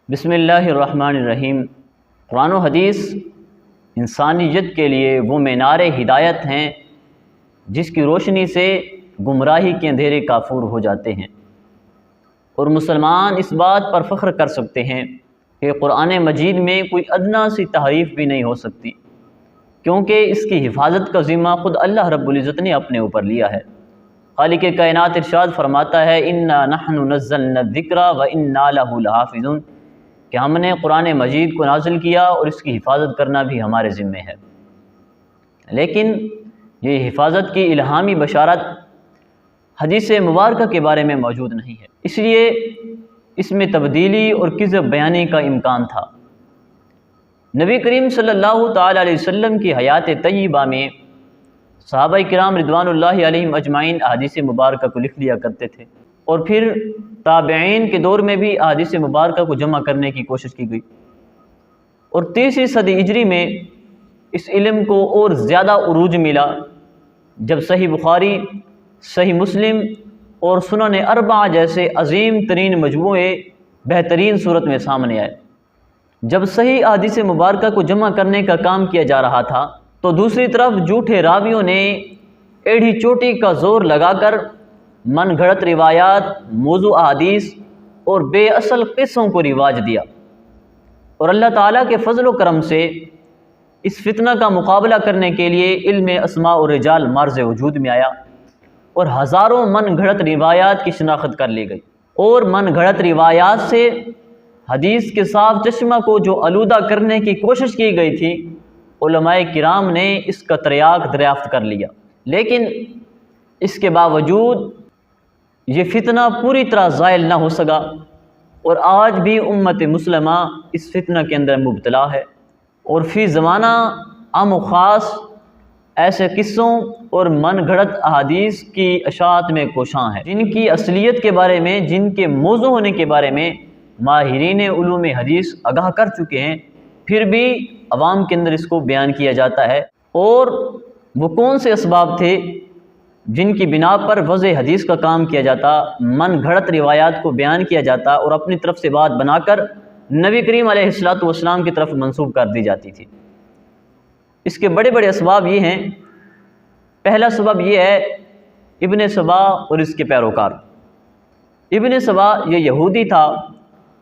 بسم اللہ الرحمن الرحیم۔ قرآن و حدیث انسانیت کے لیے وہ مینار ہدایت ہیں جس کی روشنی سے گمراہی کے اندھیرے کافور ہو جاتے ہیں، اور مسلمان اس بات پر فخر کر سکتے ہیں کہ قرآن مجید میں کوئی ادنا سی تحریف بھی نہیں ہو سکتی، کیونکہ اس کی حفاظت کا ذمہ خود اللہ رب العزت نے اپنے اوپر لیا ہے۔ خالق کائنات ارشاد فرماتا ہے اِنَّا نَحْنُ نَزَّلْنَا الذِّكْرَ وَإِنَّا لَهُ لَحَافِظُونَ، کہ ہم نے قرآن مجید کو نازل کیا اور اس کی حفاظت کرنا بھی ہمارے ذمے ہے۔ لیکن یہ حفاظت کی الہامی بشارت حدیث مبارکہ کے بارے میں موجود نہیں ہے، اس لیے اس میں تبدیلی اور کذب بیانی کا امکان تھا۔ نبی کریم صلی اللہ تعالی علیہ وسلم کی حیات طیبہ میں صحابہ کرام رضوان اللہ علیہم اجمعین احادیث مبارکہ کو لکھ لیا کرتے تھے، اور پھر تابعین کے دور میں بھی احادیث مبارکہ کو جمع کرنے کی کوشش کی گئی، اور 3 صدی ہجری میں اس علم کو اور زیادہ عروج ملا جب صحیح بخاری، صحیح مسلم اور سنن اربعہ جیسے عظیم ترین مجموعے بہترین صورت میں سامنے آئے۔ جب صحیح احادیث مبارکہ کو جمع کرنے کا کام کیا جا رہا تھا تو دوسری طرف جھوٹے راویوں نے ایڑھی چوٹی کا زور لگا کر من گھڑت روایات، موضوع احادیث اور بے اصل قصوں کو رواج دیا، اور اللہ تعالیٰ کے فضل و کرم سے اس فتنہ کا مقابلہ کرنے کے لیے علم اسماء و رجال مارز وجود میں آیا، اور ہزاروں من گھڑت روایات کی شناخت کر لی گئی، اور من گھڑت روایات سے حدیث کے صاف چشمہ کو جو آلودہ کرنے کی کوشش کی گئی تھی، علماء کرام نے اس کا تریاق دریافت کر لیا۔ لیکن اس کے باوجود یہ فتنہ پوری طرح زائل نہ ہو سکا، اور آج بھی امت مسلمہ اس فتنہ کے اندر مبتلا ہے، اور فی زمانہ عام و خاص ایسے قصوں اور من گھڑت احادیث کی اشاعت میں کوشاں ہے، جن کی اصلیت کے بارے میں، جن کے موضوع ہونے کے بارے میں ماہرین علوم حدیث آگاہ کر چکے ہیں، پھر بھی عوام کے اندر اس کو بیان کیا جاتا ہے۔ اور وہ کون سے اسباب تھے جن کی بنا پر وضع حدیث کا کام کیا جاتا، من گھڑت روایات کو بیان کیا جاتا اور اپنی طرف سے بات بنا کر نبی کریم علیہ الصلوۃ والسلام کی طرف منسوب کر دی جاتی تھی؟ اس کے بڑے بڑے اسباب یہ ہیں۔ پہلا سبب یہ ہے ابن سبا اور اس کے پیروکار۔ ابن سبا یہ یہودی تھا،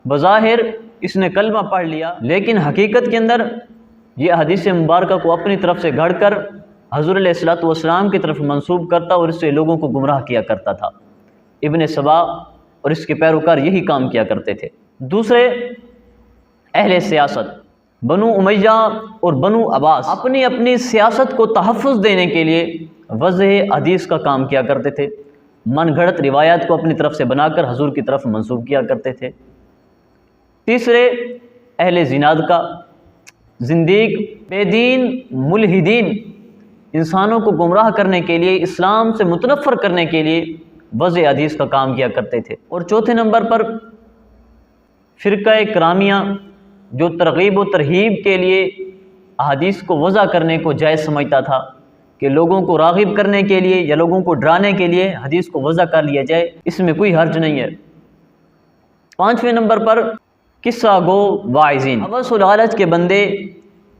بظاہر اس نے کلمہ پڑھ لیا، لیکن حقیقت کے اندر یہ حدیث مبارکہ کو اپنی طرف سے گھڑ کر حضور علیہ الصلوۃ والسلام کی طرف منسوب کرتا اور اس سے لوگوں کو گمراہ کیا کرتا تھا۔ ابن سبا اور اس کے پیروکار یہی کام کیا کرتے تھے۔ دوسرے، اہل سیاست بنو امیہ اور بنو عباس اپنی اپنی سیاست کو تحفظ دینے کے لیے وضع حدیث کا کام کیا کرتے تھے، من گھڑت روایات کو اپنی طرف سے بنا کر حضور کی طرف منسوب کیا کرتے تھے۔ تیسرے، اہل زنادقہ، زندیق، بے دین، ملحدین، انسانوں کو گمراہ کرنے کے لیے، اسلام سے متنفر کرنے کے لیے وضع حدیث کا کام کیا کرتے تھے۔ اور چوتھے نمبر پر فرقہ کرامیہ، جو ترغیب و ترہیب کے لیے احادیث کو وضع کرنے کو جائز سمجھتا تھا کہ لوگوں کو راغب کرنے کے لیے یا لوگوں کو ڈرانے کے لیے حدیث کو وضع کر لیا جائے، اس میں کوئی حرج نہیں ہے۔ پانچویں نمبر پر قصہ گو واعظین، ہوس و لالچ کے بندے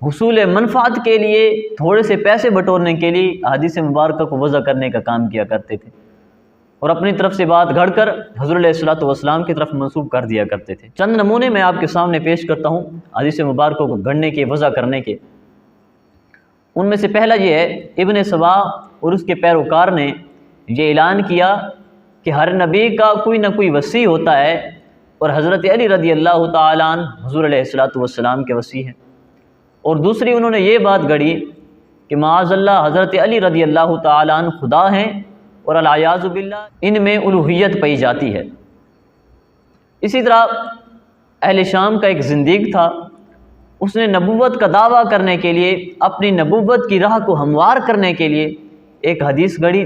حصول منفعت کے لیے، تھوڑے سے پیسے بٹورنے کے لیے احادیث مبارکہ کو وضع کرنے کا کام کیا کرتے تھے، اور اپنی طرف سے بات گھڑ کر حضور علیہ الصلوۃ والسلام کی طرف منسوب کر دیا کرتے تھے۔ چند نمونے میں آپ کے سامنے پیش کرتا ہوں حدیث مبارکہ کو گھڑنے کے، وضع کرنے کے۔ ان میں سے پہلا یہ ہے، ابن سبا اور اس کے پیروکار نے یہ اعلان کیا کہ ہر نبی کا کوئی نہ کوئی وصی ہوتا ہے، اور حضرت علی رضی اللہ تعالیٰ عنہ حضور علیہ الصلوۃ والسلام کے وصی ہیں۔ اور دوسری انہوں نے یہ بات گھڑی کہ معاذ اللہ حضرت علی رضی اللہ تعالیٰ عنہ خدا ہیں، اور العیاذ باللہ ان میں الوہیت پائی جاتی ہے۔ اسی طرح اہل شام کا ایک زندیق تھا، اس نے نبوت کا دعویٰ کرنے کے لیے، اپنی نبوت کی راہ کو ہموار کرنے کے لیے ایک حدیث گھڑی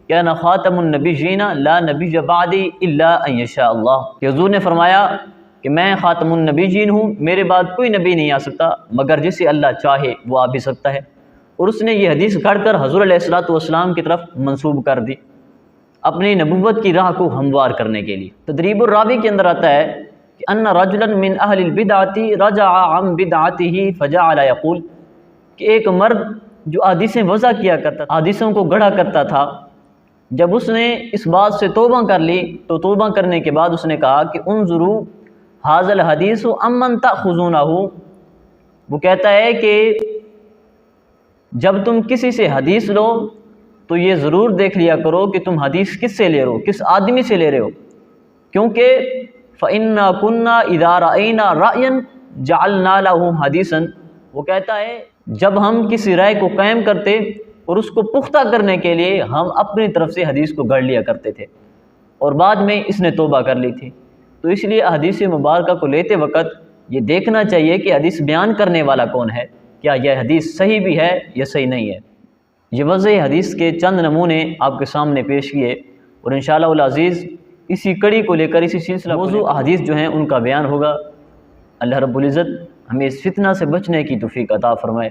کہ انا خاتم النبیین لا نبی بعدی الا ان یشاء اللہ، کہ حضور نے فرمایا کہ میں خاتم النبیین ہوں، میرے بعد کوئی نبی نہیں آ سکتا مگر جسے اللہ چاہے وہ آ بھی سکتا ہے۔ اور اس نے یہ حدیث گھڑ کر حضور علیہ الصلوۃ والسلام کی طرف منسوب کر دی، اپنی نبوت کی راہ کو ہموار کرنے کے لیے۔ تدریب الراوی کے اندر آتا ہے کہ ان رجلا من اہل البدعۃ رجع عن بدعته فجعل یقول، کہ ایک مرد جو احادیثیں وضع کیا کرتا تھا، احادیثوں کو گڑھا کرتا تھا، جب اس نے اس بات سے توبہ کر لی تو توبہ کرنے کے بعد اس نے کہا کہ انظروا ھذا الحدیث امن تأخذونہ، وہ کہتا ہے کہ جب تم کسی سے حدیث لو تو یہ ضرور دیکھ لیا کرو کہ تم حدیث کس سے لے رہے ہو، کس آدمی سے لے رہے ہو، کیونکہ فَإِنَّا كُنَّا إِذَا رَأَيْنَا رَأْيًا جَعَلْنَا لَهُ حَدِيثًا، وہ کہتا ہے جب ہم کسی رائے کو قائم کرتے اور اس کو پختہ کرنے کے لیے ہم اپنی طرف سے حدیث کو گھڑ لیا کرتے تھے، اور بعد میں اس نے توبہ کر لی تھی۔ تو اس لیے حدیث مبارکہ کو لیتے وقت یہ دیکھنا چاہیے کہ حدیث بیان کرنے والا کون ہے، کیا یہ حدیث صحیح بھی ہے یا صحیح نہیں ہے۔ یہ وضع حدیث کے چند نمونے آپ کے سامنے پیش کیے، اور انشاءاللہ العزیز اسی کڑی کو لے کر، اسی سلسلہ موضوع احادیث جو ہیں ان کا بیان ہوگا۔ اللہ رب العزت ہمیں اس فتنہ سے بچنے کی توفیق عطا فرمائے۔